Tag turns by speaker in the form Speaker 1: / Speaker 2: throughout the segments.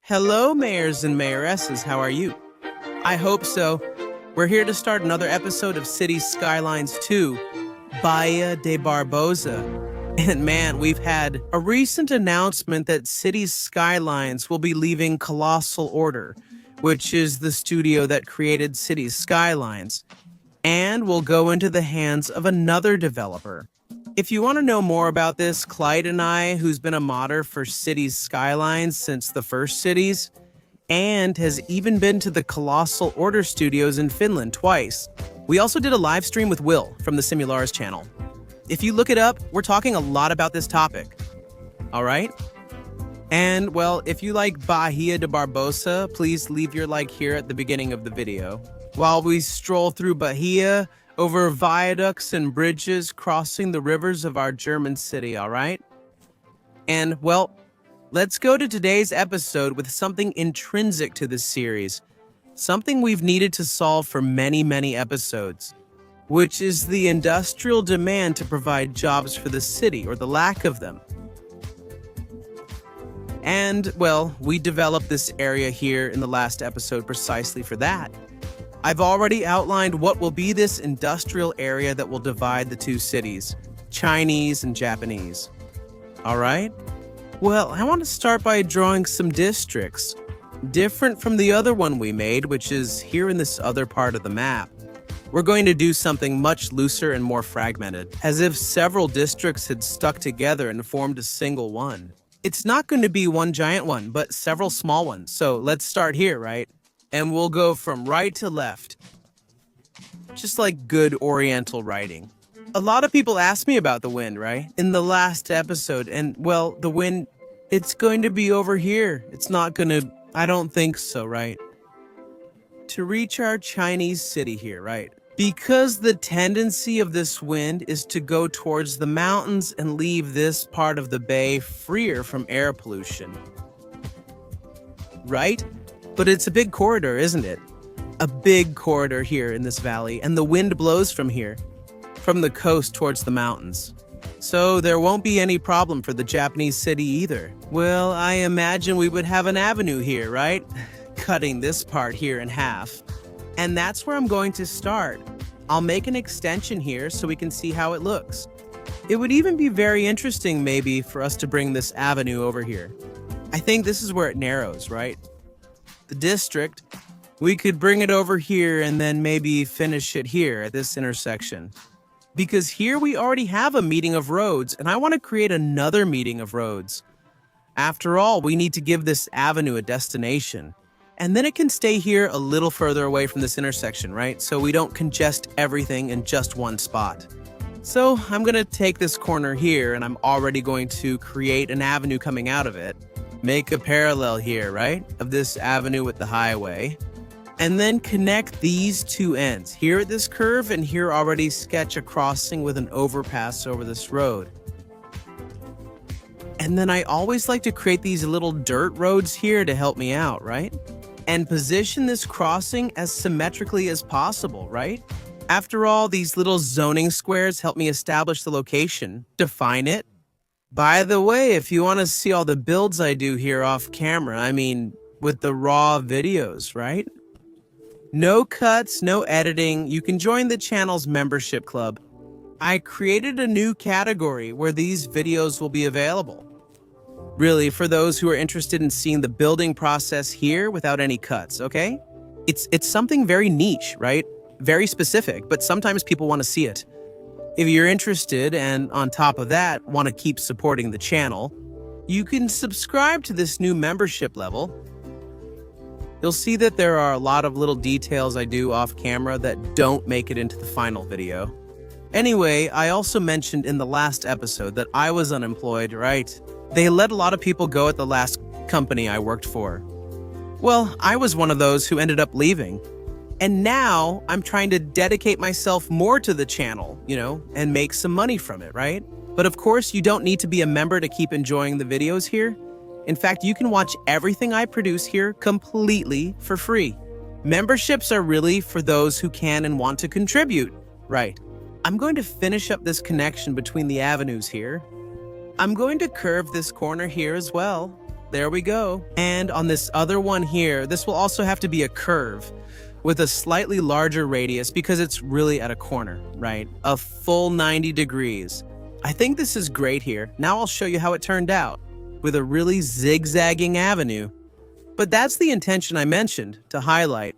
Speaker 1: Hello, mayors and mayoresses. How are you? I hope so. We're here to start another episode of Cities Skylines 2, Bahia de Barbosa. And man, we've had a recent announcement that Cities Skylines will be leaving Colossal Order, which is the studio that created Cities Skylines, and will go into the hands of another developer. If you want to know more about this, Clyde and I, who's been a modder for Cities Skylines since the first Cities, and has even been to the Colossal Order studios in Finland twice. We also did a live stream with Will from the Simulars channel. If you look it up, we're talking a lot about this topic. All right? And, well, if you like Bahia de Barbosa, please leave your like here at the beginning of the video. While we stroll through Bahia, over viaducts and bridges crossing the rivers of our German city, all right? And, well, let's go to today's episode with something intrinsic to this series, something we've needed to solve for many, many episodes, which is the industrial demand to provide jobs for the city, or the lack of them. And, well, we developed this area here in the last episode precisely for that. I've already outlined what will be this industrial area that will divide the two cities, Chinese and Japanese. All right? Well, I want to start by drawing some districts, different from the other one we made, which is here in this other part of the map. We're going to do something much looser and more fragmented, as if several districts had stuck together and formed a single one. It's not going to be one giant one, but several small ones. So let's start here, right? And we'll go from right to left, just like good Oriental writing. A lot of people ask me about the wind, right? In the last episode, and well, the wind, it's going to be over here. It's not going to, I don't think so, right? To reach our Chinese city here, right? Because the tendency of this wind is to go towards the mountains and leave this part of the bay freer from air pollution. Right? But it's a big corridor, isn't it? A big corridor here in this valley, and the wind blows from here, from the coast towards the mountains. So there won't be any problem for the Japanese city either. Well, I imagine we would have an avenue here, right? Cutting this part here in half. And that's where I'm going to start. I'll make an extension here so we can see how it looks. It would even be very interesting maybe for us to bring this avenue over here. I think this is where it narrows, right? The district, we could bring it over here and then maybe finish it here at this intersection. Because here we already have a meeting of roads, and I want to create another meeting of roads. After all, we need to give this avenue a destination. And then it can stay here a little further away from this intersection, right? So we don't congest everything in just one spot. So I'm going to take this corner here, and I'm already going to create an avenue coming out of it. Make a parallel here, right, of this avenue with the highway, and then connect these two ends. Here at this curve, and here already sketch a crossing with an overpass over this road. And then I always like to create these little dirt roads here to help me out, right? And position this crossing as symmetrically as possible, right? After all, these little zoning squares help me establish the location, define it. By the way, if you want to see all the builds I do here off camera, I mean, with the raw videos, right? No cuts, no editing. You can join the channel's membership club. I created a new category where these videos will be available. Really, for those who are interested in seeing the building process here without any cuts, okay? It's something very niche, right? Very specific, but sometimes people want to see it. If you're interested, and on top of that, want to keep supporting the channel, you can subscribe to this new membership level. You'll see that there are a lot of little details I do off camera that don't make it into the final video. Anyway, I also mentioned in the last episode that I was unemployed, right? They let a lot of people go at the last company I worked for. Well, I was one of those who ended up leaving. And now I'm trying to dedicate myself more to the channel, and make some money from it, right? But of course, you don't need to be a member to keep enjoying the videos here. In fact, you can watch everything I produce here completely for free. Memberships are really for those who can and want to contribute, right? I'm going to finish up this connection between the avenues here. I'm going to curve this corner here as well. There we go. And on this other one here, this will also have to be a curve with a slightly larger radius because it's really at a corner, right? A full 90 degrees. I think this is great here. Now I'll show you how it turned out with a really zigzagging avenue. But that's the intention I mentioned to highlight.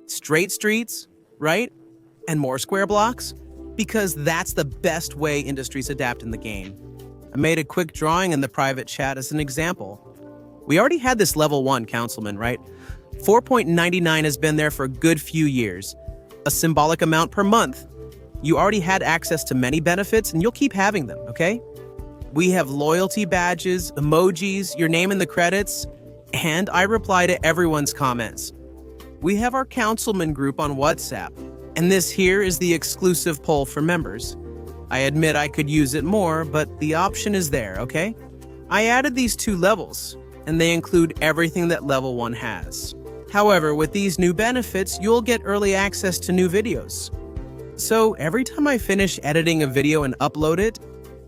Speaker 1: Straight streets, right? And more square blocks, because that's the best way industries adapt in the game. I made a quick drawing in the private chat as an example. We already had this level 1 councilman, right? 4.99 has been there for a good few years. A symbolic amount per month. You already had access to many benefits and you'll keep having them, okay? We have loyalty badges, emojis, your name in the credits, and I reply to everyone's comments. We have our councilman group on WhatsApp, and this here is the exclusive poll for members. I admit I could use it more, but the option is there, okay? I added these 2 levels, and they include everything that level 1 has. However, with these new benefits, you'll get early access to new videos. So every time I finish editing a video and upload it,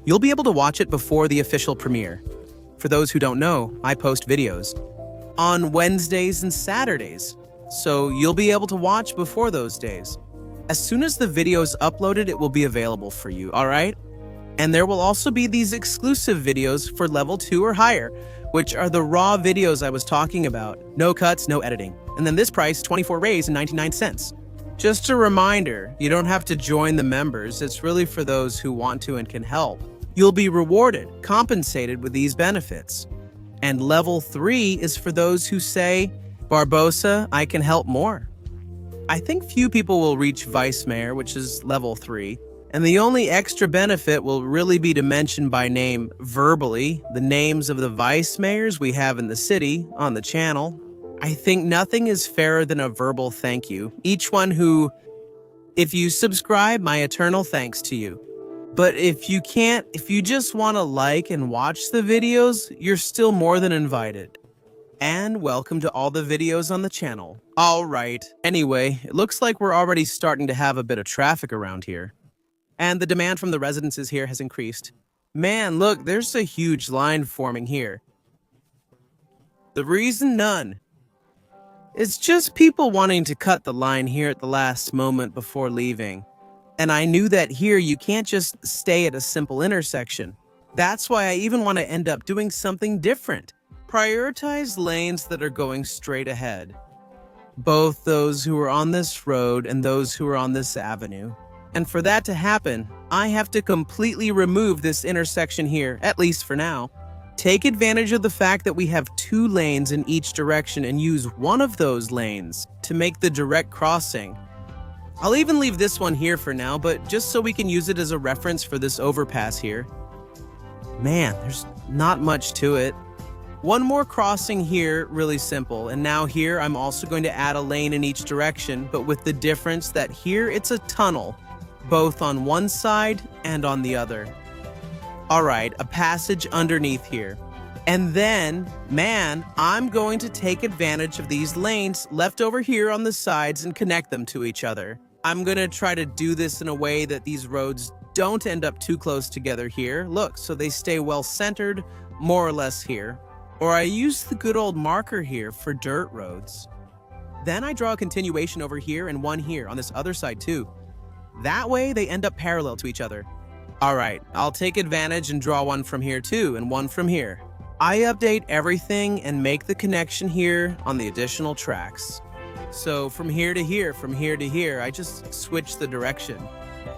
Speaker 1: you'll be able to watch it before the official premiere. For those who don't know, I post videos on Wednesdays and Saturdays, so you'll be able to watch before those days. As soon as the video is uploaded, it will be available for you, all right? And there will also be these exclusive videos for level 2 or higher, which are the raw videos I was talking about. No cuts, no editing. And then this price, 24 rays and 99 cents. Just a reminder, you don't have to join the members. It's really for those who want to and can help. You'll be rewarded, compensated with these benefits. And level 3 is for those who say, Barbosa, I can help more. I think few people will reach Vice Mayor, which is level 3. And the only extra benefit will really be to mention by name verbally the names of the vice mayors we have in the city on the channel. I think nothing is fairer than a verbal thank you. Each one who, if you subscribe, my eternal thanks to you. But if you can't, if you just want to like and watch the videos, you're still more than invited. And welcome to all the videos on the channel. All right. Anyway, it looks like we're already starting to have a bit of traffic around here. And the demand from the residences here has increased. Man, look, there's a huge line forming here. The reason none. It's just people wanting to cut the line here at the last moment before leaving. And I knew that here you can't just stay at a simple intersection. That's why I even want to end up doing something different. Prioritize lanes that are going straight ahead. Both those who are on this road and those who are on this avenue. And for that to happen, I have to completely remove this intersection here, at least for now. Take advantage of the fact that we have 2 lanes in each direction and use one of those lanes to make the direct crossing. I'll even leave this one here for now, but just so we can use it as a reference for this overpass here. Man, there's not much to it. One more crossing here, really simple. And now here, I'm also going to add a lane in each direction, but with the difference that here it's a tunnel, both on one side and on the other. All right, a passage underneath here. And then, man, I'm going to take advantage of these lanes left over here on the sides and connect them to each other. I'm gonna try to do this in a way that these roads don't end up too close together here. Look, so they stay well centered, more or less here. Or I use the good old marker here for dirt roads. Then I draw a continuation over here and one here on this other side too. That way they end up parallel to each other. All right, I'll take advantage and draw one from here too and one from here. I update everything and make the connection here on the additional tracks. So from here to here, I just switch the direction.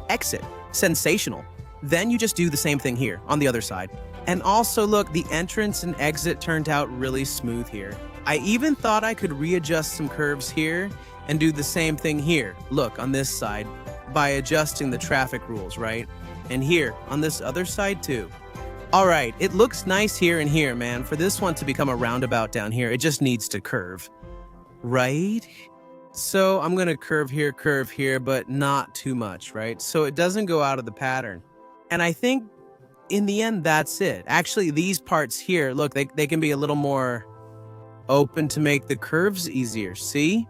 Speaker 1: Exit, sensational. Then you just do the same thing here on the other side. And also look, the entrance and exit turned out really smooth here. I even thought I could readjust some curves here and do the same thing here. Look, on this side, by adjusting the traffic rules, right? And here, on this other side too. All right, it looks nice here and here, man. For this one to become a roundabout down here, it just needs to curve, right? So I'm gonna curve here, but not too much, right? So it doesn't go out of the pattern. And I think in the end, that's it. Actually, these parts here, look, they can be a little more open to make the curves easier, see?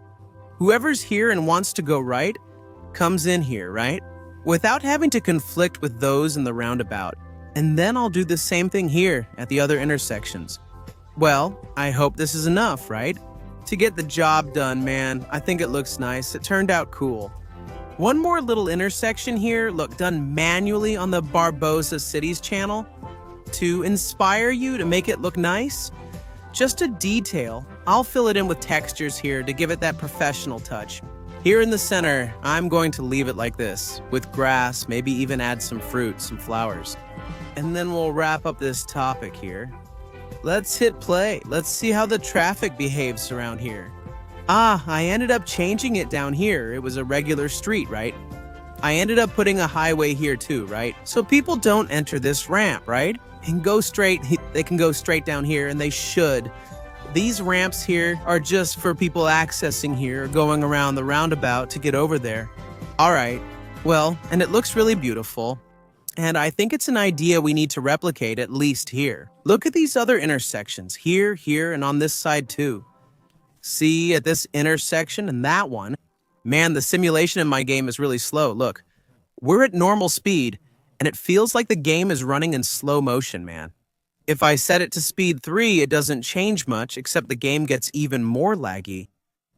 Speaker 1: Whoever's here and wants to go right comes in here, right? Without having to conflict with those in the roundabout. And then I'll do the same thing here at the other intersections. Well, I hope this is enough, right? To get the job done, man, I think it looks nice. It turned out cool. One more little intersection here, look, done manually on the Barbosa Cities channel to inspire you to make it look nice. Just a detail. I'll fill it in with textures here to give it that professional touch. Here in the center, I'm going to leave it like this, with grass, maybe even add some fruit, some flowers. And then we'll wrap up this topic here. Let's hit play. Let's see how the traffic behaves around here. I ended up changing it down here. It was a regular street, right? I ended up putting a highway here too, right? So people don't enter this ramp, right? And go straight, they can go straight down here, and they should. These ramps here are just for people accessing here, going around the roundabout to get over there. All right, well, and it looks really beautiful. And I think it's an idea we need to replicate at least here. Look at these other intersections, here, and on this side too. See, at this intersection and that one. Man, the simulation in my game is really slow. Look, we're at normal speed, and it feels like the game is running in slow motion, man. If I set it to speed 3, it doesn't change much, except the game gets even more laggy.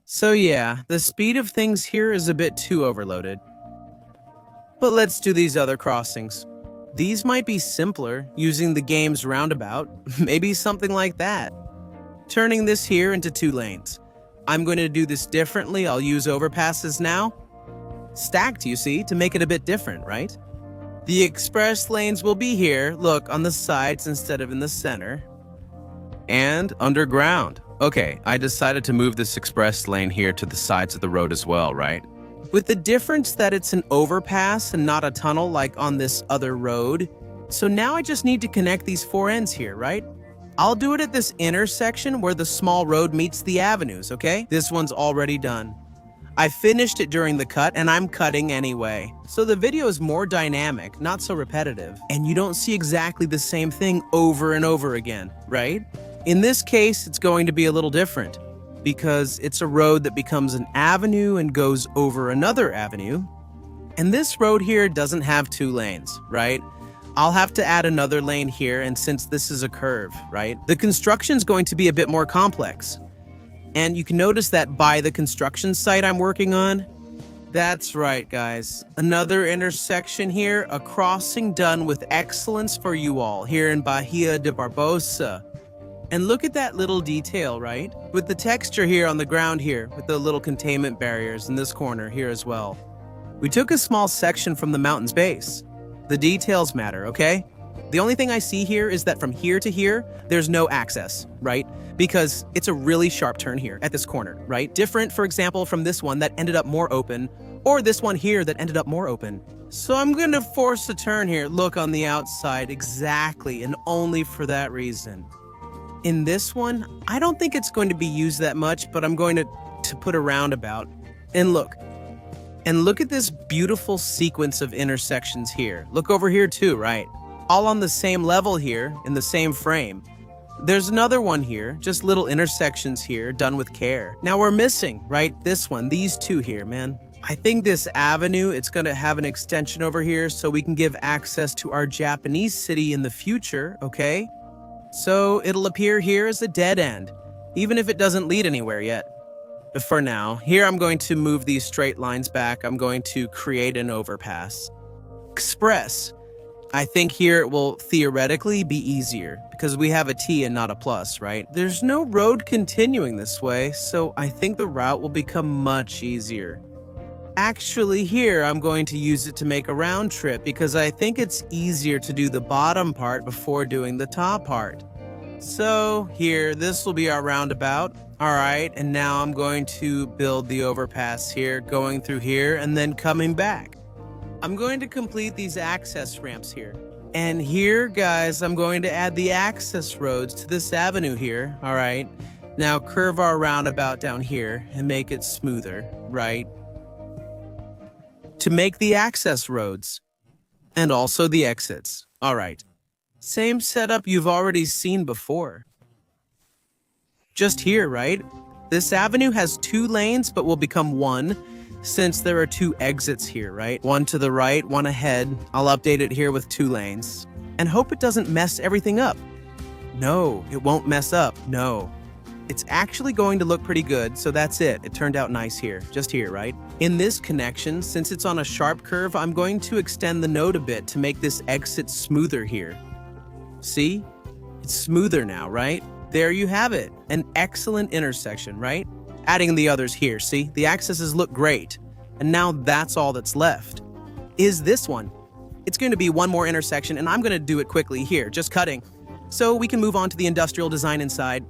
Speaker 1: So yeah, the speed of things here is a bit too overloaded. But let's do these other crossings. These might be simpler, using the game's roundabout, maybe something like that. Turning this here into 2 lanes. I'm going to do this differently, I'll use overpasses now. Stacked, you see, to make it a bit different, right? The express lanes will be here, look, on the sides instead of in the center. And underground. Okay, I decided to move this express lane here to the sides of the road as well, right? With the difference that it's an overpass and not a tunnel like on this other road. So now I just need to connect these 4 ends here, right? I'll do it at this intersection where the small road meets the avenues, okay? This one's already done. I finished it during the cut, and I'm cutting anyway. So the video is more dynamic, not so repetitive, and you don't see exactly the same thing over and over again, right? In this case, it's going to be a little different, because it's a road that becomes an avenue and goes over another avenue. And this road here doesn't have 2 lanes, right? I'll have to add another lane here, and since this is a curve, right? The construction's going to be a bit more complex. And you can notice that by the construction site I'm working on. That's right, guys. Another intersection here, a crossing done with excellence for you all here in Bahia de Barbosa. And look at that little detail, right? With the texture here on the ground here, with the little containment barriers in this corner here as well. We took a small section from the mountain's base. The details matter, okay? The only thing I see here is that from here to here, there's no access, right? Because it's a really sharp turn here at this corner, right? Different, for example, from this one that ended up more open, or this one here that ended up more open. So I'm gonna force a turn here, look on the outside exactly, and only for that reason. In this one, I don't think it's going to be used that much, but I'm going to put a roundabout. And look at this beautiful sequence of intersections here. Look over here too, right? All on the same level here, in the same frame. There's another one here, just little intersections here, done with care. Now we're missing, right? This one, these 2 here, man. I think this avenue, it's gonna have an extension over here so we can give access to our Japanese city in the future, okay? So it'll appear here as a dead end, even if it doesn't lead anywhere yet. But for now, here I'm going to move these straight lines back. I'm going to create an overpass. Express. I think here it will theoretically be easier because we have a T and not a plus, right? There's no road continuing this way, so I think the route will become much easier. Actually, here I'm going to use it to make a round trip because I think it's easier to do the bottom part before doing the top part. So here, this will be our roundabout. All right, and now I'm going to build the overpass here, going through here and then coming back. I'm going to complete these access ramps here. And here, guys, I'm going to add the access roads to this avenue here, all right? Now curve our roundabout down here and make it smoother, right? To make the access roads and also the exits, all right. Same setup you've already seen before. Just here, right? This avenue has 2 lanes, but will become 1 since there are 2 exits here, right? One to the right, one ahead. I'll update it here with 2 lanes and hope it doesn't mess everything up. No, it won't mess up. No. It's actually going to look pretty good, so that's it. It turned out nice here, just here, right? In this connection, since it's on a sharp curve, I'm going to extend the node a bit to make this exit smoother here. See? It's smoother now, right? There you have it. An excellent intersection, right? Adding the others here, see? The accesses look great. And now that's all that's left. Is this one. It's going to be one more intersection, and I'm going to do it quickly here, just cutting. So we can move on to the industrial design inside.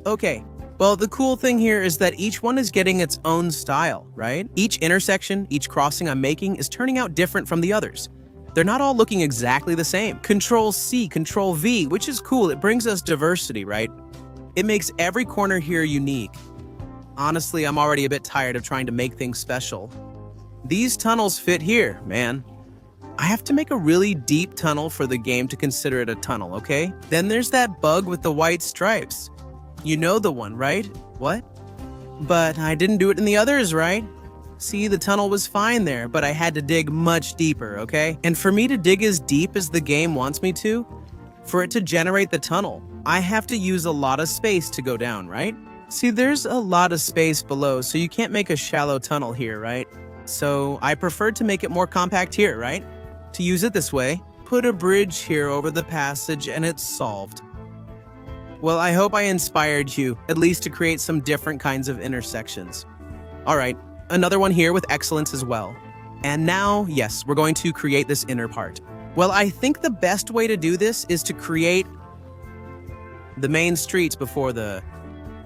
Speaker 1: Okay, well, the cool thing here is that each one is getting its own style, right? Each intersection, each crossing I'm making is turning out different from the others. They're not all looking exactly the same. Control C, Control V, which is cool. It brings us diversity, right? It makes every corner here unique. Honestly, I'm already a bit tired of trying to make things special. These tunnels fit here, man. I have to make a really deep tunnel for the game to consider it a tunnel, okay? Then there's that bug with the white stripes. You know the one, right? What? But I didn't do it in the others, right? See, the tunnel was fine there, but I had to dig much deeper, okay? And for me to dig as deep as the game wants me to, for it to generate the tunnel, I have to use a lot of space to go down, right? See, there's a lot of space below, so you can't make a shallow tunnel here, right? So I preferred to make it more compact here, right? To use it this way, put a bridge here over the passage and it's solved. Well, I hope I inspired you, at least to create some different kinds of intersections. All right, another one here with excellence as well. And now, yes, we're going to create this inner part. Well, I think the best way to do this is to create the main streets before the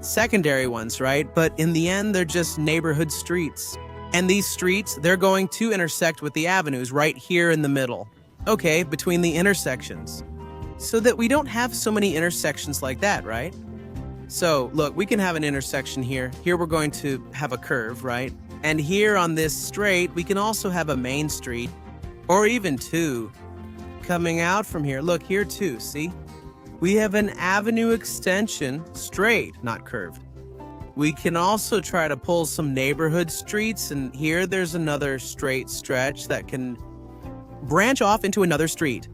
Speaker 1: secondary ones, right? But in the end, they're just neighborhood streets. And these streets, they're going to intersect with the avenues right here in the middle. Okay, between the intersections. So that we don't have so many intersections like that, right? So, look, we can have an intersection here. Here we're going to have a curve, right? And here on this straight, we can also have a main street, or even two, coming out from here. Look, here too, see? We have an avenue extension, straight, not curved. We can also try to pull some neighborhood streets, and here there's another straight stretch that can branch off into another street.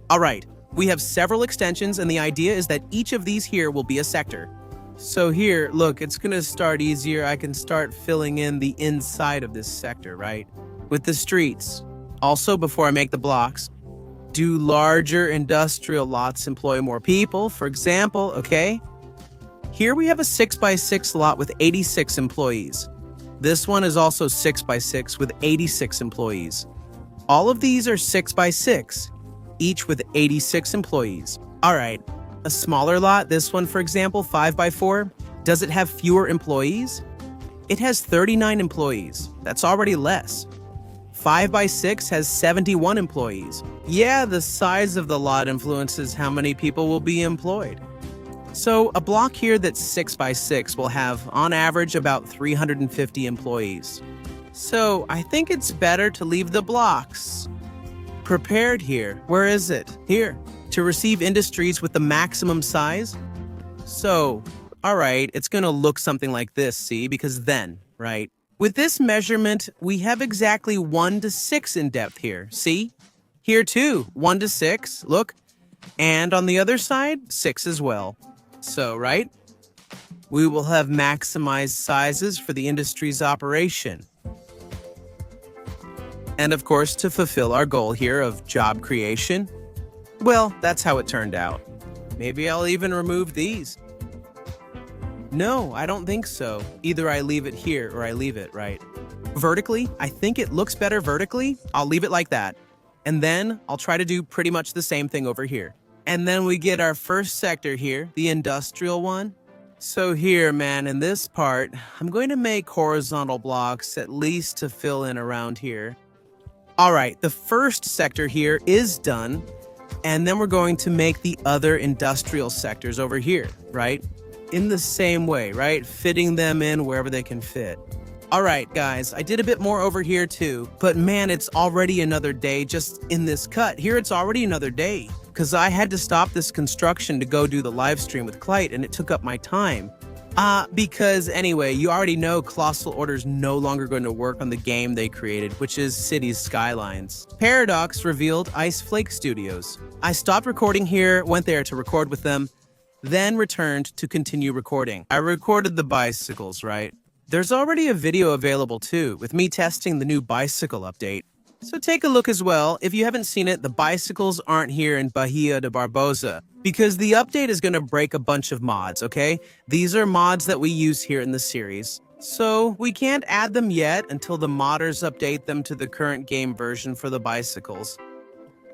Speaker 1: All right. We have several extensions, and the idea is that each of these here will be a sector. So here, look, it's gonna start easier. I can start filling in the inside of this sector, right? With the streets. Also, before I make the blocks, do larger industrial lots employ more people? For example, okay? Here we have a 6x6 lot with 86 employees. This one is also 6x6 with 86 employees. All of these are 6x6. Each with 86 employees. All right, a smaller lot, this one for example, 5x4, does it have fewer employees? It has 39 employees. That's already less. 5x6 has 71 employees. Yeah, the size of the lot influences how many people will be employed. So a block here that's 6x6 will have, on average, about 350 employees. So I think it's better to leave the blocks prepared here. Where is it? Here. To receive industries with the maximum size. So, all right, it's going to look something like this, see? Because then, right? With this measurement, we have exactly 1 to 6 in depth here, see? Here too, 1 to 6, look. And on the other side, 6 as well. So, right? We will have maximized sizes for the industry's operation. And of course, to fulfill our goal here of job creation, well, that's how it turned out. Maybe I'll even remove these. No, I don't think so. Either I leave it here or I leave it, right? Vertically, I think it looks better vertically. I'll leave it like that. And then I'll try to do pretty much the same thing over here. And then we get our first sector here, the industrial one. So here, man, in this part, I'm going to make horizontal blocks at least to fill in around here. All right, the first sector here is done. And then we're going to make the other industrial sectors over here, right? In the same way, right? Fitting them in wherever they can fit. All right, guys, I did a bit more over here too, but man, it's already another day just in this cut. Here it's already another day because I had to stop this construction to go do the live stream with Clyde and it took up my time. Because anyway, you already know Colossal Order's no longer going to work on the game they created, which is Cities Skylines. Paradox revealed Ice Flake Studios. I stopped recording here, went there to record with them, then returned to continue recording. I recorded the bicycles, right? There's already a video available too, with me testing the new bicycle update. So take a look as well. If you haven't seen it, the bicycles aren't here in Bahia de Barbosa because the update is going to break a bunch of mods, okay? These are mods that we use here in the series. So we can't add them yet until the modders update them to the current game version for the bicycles.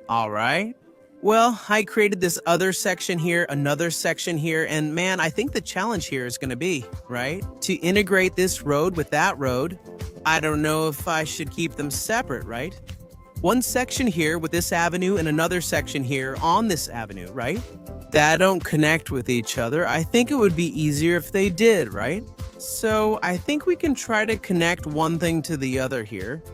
Speaker 1: All right. Well, I created this other section here, another section here, and man, I think the challenge here is going to be, right, to integrate this road with that road. I don't know if I should keep them separate, right? One section here with this avenue and another section here on this avenue, right? That don't connect with each other. I think it would be easier if they did, right? So I think we can try to connect one thing to the other here.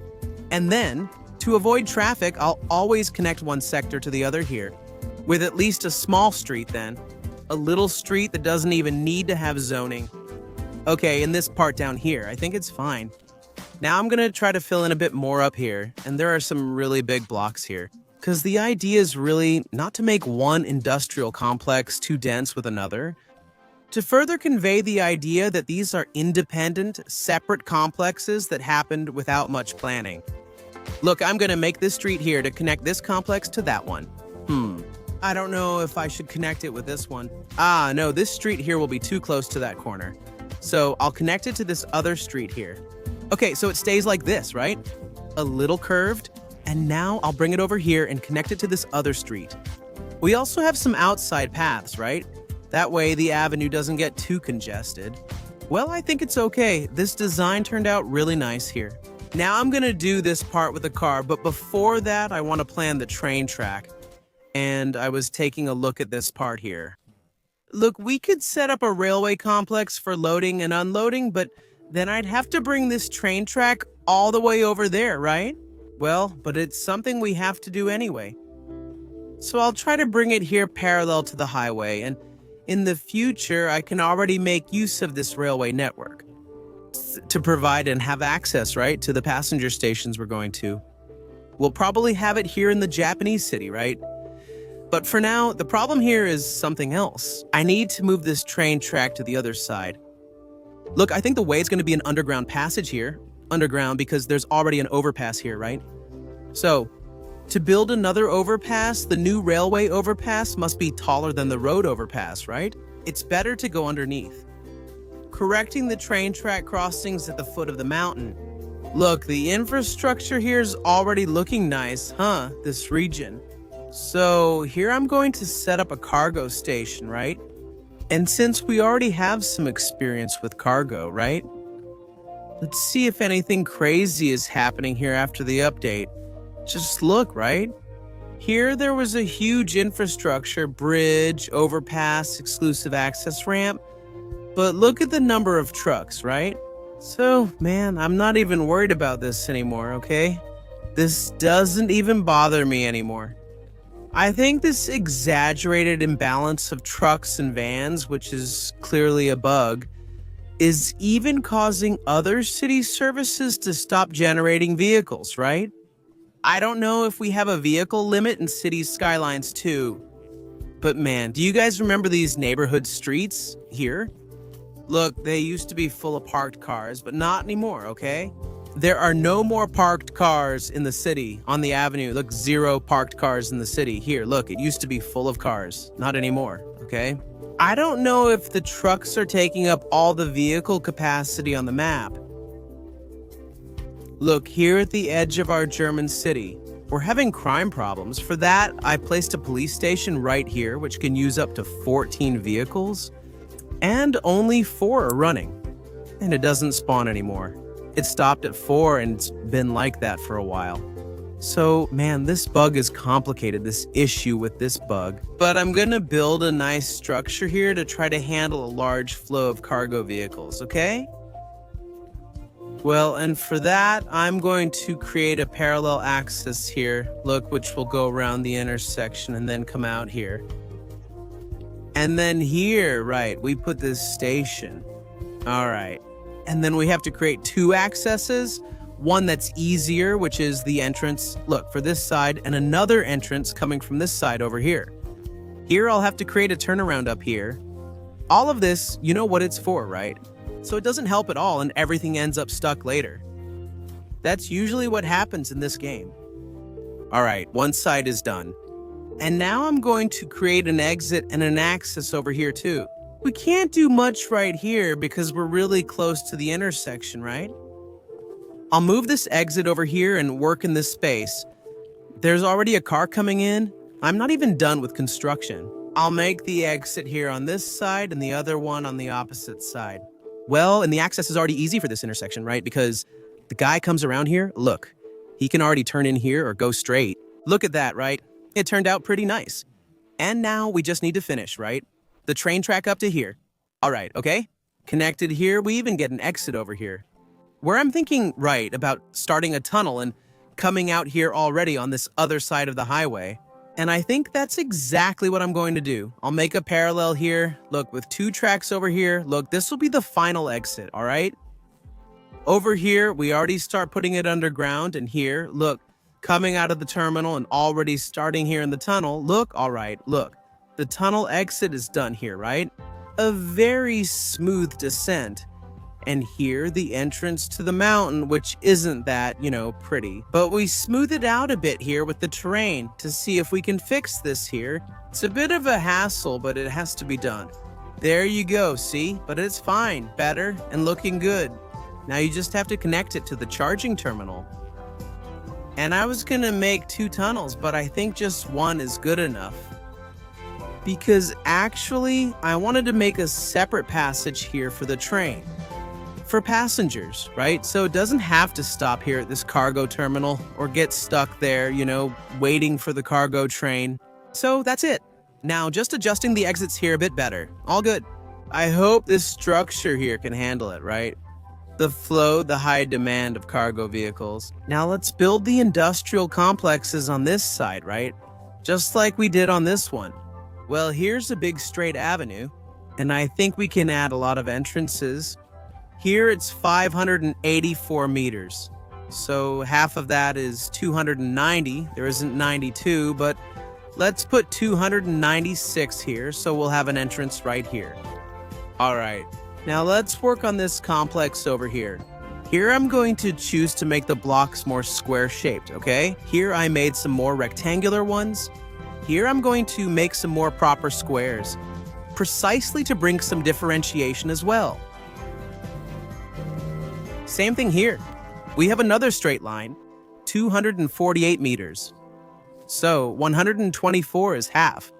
Speaker 1: And then, to avoid traffic, I'll always connect one sector to the other here, with at least a small street then. A little street that doesn't even need to have zoning. Okay, in this part down here, I think it's fine. Now I'm gonna try to fill in a bit more up here, and there are some really big blocks here. Because the idea is really not to make one industrial complex too dense with another. To further convey the idea that these are independent, separate complexes that happened without much planning. Look, I'm gonna make this street here to connect this complex to that one. I don't know if I should connect it with this one. No, this street here will be too close to that corner. So I'll connect it to this other street here. Okay, so it stays like this, right? A little curved, and now I'll bring it over here and connect it to this other street. We also have some outside paths, right? That way the avenue doesn't get too congested. Well, I think it's okay. This design turned out really nice here. Now I'm gonna do this part with the car, but before that, I want to plan the train track. And I was taking a look at this part here. Look, we could set up a railway complex for loading and unloading, but then I'd have to bring this train track all the way over there, right? Well, but it's something we have to do anyway. So I'll try to bring it here parallel to the highway, and in the future, I can already make use of this railway network to provide and have access, right, to the passenger stations we're going to. We'll probably have it here in the Japanese city, right? But for now, the problem here is something else. I need to move this train track to the other side. Look, I think the way is going to be an underground passage here. Underground because there's already an overpass here, right? So, to build another overpass, the new railway overpass must be taller than the road overpass, right? It's better to go underneath. Correcting the train track crossings at the foot of the mountain. Look, the infrastructure here is already looking nice, huh? This region. So here I'm going to set up a cargo station, right? And since we already have some experience with cargo, right? Let's see if anything crazy is happening here after the update. Just look, right? Here there was a huge infrastructure, bridge, overpass, exclusive access ramp. But look at the number of trucks, right? So, man, I'm not even worried about this anymore, okay? This doesn't even bother me anymore. I think this exaggerated imbalance of trucks and vans, which is clearly a bug, is even causing other city services to stop generating vehicles, right? I don't know if we have a vehicle limit in Cities Skylines too. But man, do you guys remember these neighborhood streets here? Look, they used to be full of parked cars, but not anymore, okay? There are no more parked cars in the city on the avenue. Look, 0 parked cars in the city. Here, look, it used to be full of cars. Not anymore, okay? I don't know if the trucks are taking up all the vehicle capacity on the map. Look, here at the edge of our German city, we're having crime problems. For that, I placed a police station right here, which can use up to 14 vehicles. And only 4 are running. And it doesn't spawn anymore. It stopped at 4 and it's been like that for a while. So, man, this bug is complicated, this issue with this bug. But I'm gonna build a nice structure here to try to handle a large flow of cargo vehicles, okay? Well, and for that, I'm going to create a parallel axis here, look, which will go around the intersection and then come out here. And then here, right, we put this station. All right. And then we have to create 2 accesses. One that's easier, which is the entrance, look, for this side, and another entrance coming from this side over here. Here I'll have to create a turnaround up here, All of this, you know what it's for, right? So it doesn't help at all and everything ends up stuck later. That's usually what happens in this game. All right, one side is done. And now I'm going to create an exit and an access over here too. We can't do much right here because we're really close to the intersection, right? I'll move this exit over here and work in this space. There's already a car coming in. I'm not even done with construction. I'll make the exit here on this side and the other one on the opposite side. Well, and the access is already easy for this intersection, right? Because the guy comes around here, look, he can already turn in here or go straight. Look at that, right? It turned out pretty nice. And now we just need to finish, right? The train track up to here. All right, okay? Connected here, we even get an exit over here. Where I'm thinking, right, about starting a tunnel and coming out here already on this other side of the highway. And I think that's exactly what I'm going to do. I'll make a parallel here. Look, with 2 tracks over here. Look, this will be the final exit, all right? Over here, we already start putting it underground. And here, look, coming out of the terminal and already starting here in the tunnel. Look, all right, look. The tunnel exit is done here, right? A very smooth descent. And here, the entrance to the mountain, which isn't that, pretty. But we smooth it out a bit here with the terrain to see if we can fix this here. It's a bit of a hassle, but it has to be done. There you go, see? But it's fine, better, and looking good. Now you just have to connect it to the charging terminal. And I was gonna make 2 tunnels, but I think just 1 is good enough. Because actually, I wanted to make a separate passage here for the train. For passengers, right? So it doesn't have to stop here at this cargo terminal or get stuck there, waiting for the cargo train. So that's it. Now just adjusting the exits here a bit better. All good. I hope this structure here can handle it, right? The flow, the high demand of cargo vehicles. Now let's build the industrial complexes on this side, right? Just like we did on this one. Well, here's a big straight avenue, and I think we can add a lot of entrances. Here it's 584 meters. So half of that is 290. There isn't 92, but let's put 296 here, so we'll have an entrance right here. All right, now let's work on this complex over here. Here I'm going to choose to make the blocks more square-shaped, okay? Here I made some more rectangular ones. Here I'm going to make some more proper squares, precisely to bring some differentiation as well. Same thing here. We have another straight line, 248 meters. So 124 is half,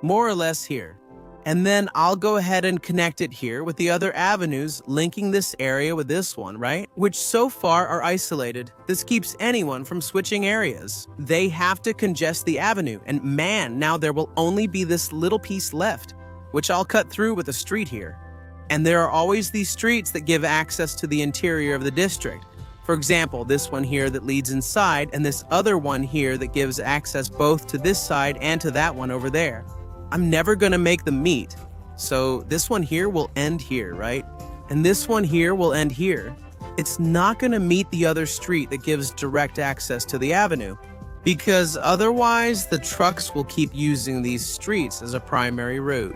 Speaker 1: more or less here. And then I'll go ahead and connect it here with the other avenues, linking this area with this one, right? Which so far are isolated. This keeps anyone from switching areas. They have to congest the avenue, and man, now there will only be this little piece left, which I'll cut through with a street here. And there are always these streets that give access to the interior of the district. For example, this one here that leads inside, and this other one here that gives access both to this side and to that one over there. I'm never gonna make them meet. So this one here will end here, right? And this one here will end here. It's not gonna meet the other street that gives direct access to the avenue, because otherwise the trucks will keep using these streets as a primary route.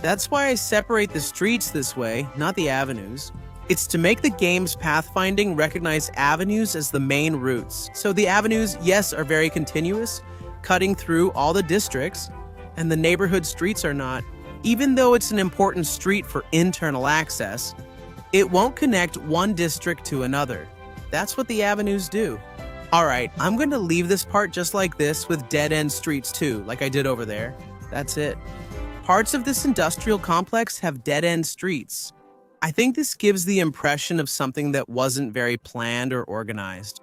Speaker 1: That's why I separate the streets this way, not the avenues. It's to make the game's pathfinding recognize avenues as the main routes. So the avenues, yes, are very continuous, cutting through all the districts, and the neighborhood streets are not. Even though it's an important street for internal access, it won't connect one district to another. That's what the avenues do. All right, I'm going to leave this part just like this with dead-end streets too, like I did over there. That's it. Parts of this industrial complex have dead-end streets. I think this gives the impression of something that wasn't very planned or organized.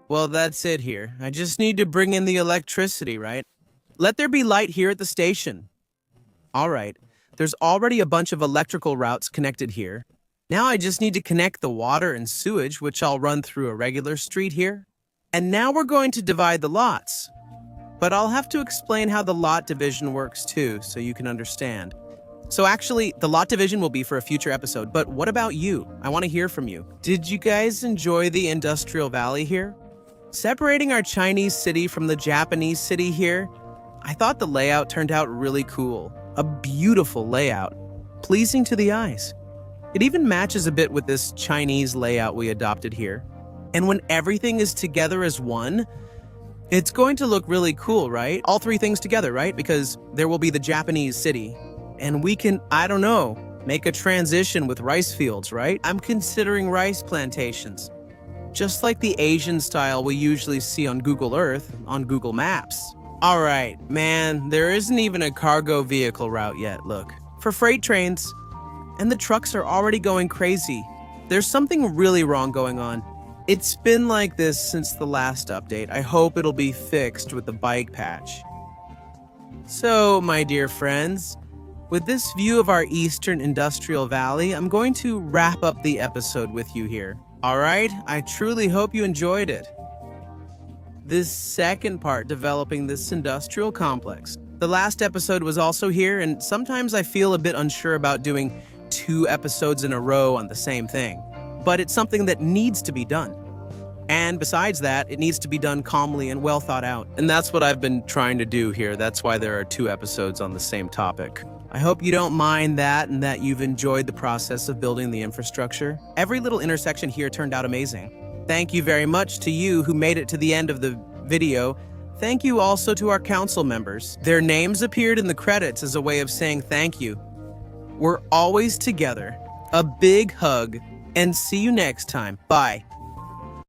Speaker 1: Well, that's it here. I just need to bring in the electricity, right? Let there be light here at the station. All right, there's already a bunch of electrical routes connected here. Now I just need to connect the water and sewage, which I'll run through a regular street here. And now we're going to divide the lots. But I'll have to explain how the lot division works too, so you can understand. So actually, the lot division will be for a future episode, but what about you? I want to hear from you. Did you guys enjoy the Industrial Valley here? Separating our Chinese city from the Japanese city here, I thought the layout turned out really cool. A beautiful layout. pleasing to the eyes. It even matches a bit with this Chinese layout we adopted here. And when everything is together as one, it's going to look really cool, right? All three things together, right? Because there will be the Japanese city. And we can, I don't know, make a transition with rice fields, right? I'm considering rice plantations. Just like the Asian style we usually see on Google Earth, on Google Maps. All right, man, there isn't even a cargo vehicle route yet, look. For freight trains, and the trucks are already going crazy. There's something really wrong going on. It's been like this since the last update. I hope it'll be fixed with the bike patch. So, my dear friends, with this view of our Eastern Industrial Valley, I'm going to wrap up the episode with you here. All right, I truly hope you enjoyed it. This second part developing this industrial complex. The last episode was also here, and sometimes I feel a bit unsure about doing 2 episodes in a row on the same thing. But it's something that needs to be done. And besides that, it needs to be done calmly and well thought out. And that's what I've been trying to do here. That's why there are 2 episodes on the same topic. I hope you don't mind that and that you've enjoyed the process of building the infrastructure. Every little intersection here turned out amazing. Thank you very much to you who made it to the end of the video. Thank you also to our council members. Their names appeared in the credits as a way of saying thank you. We're always together. A big hug, and see you next time. Bye.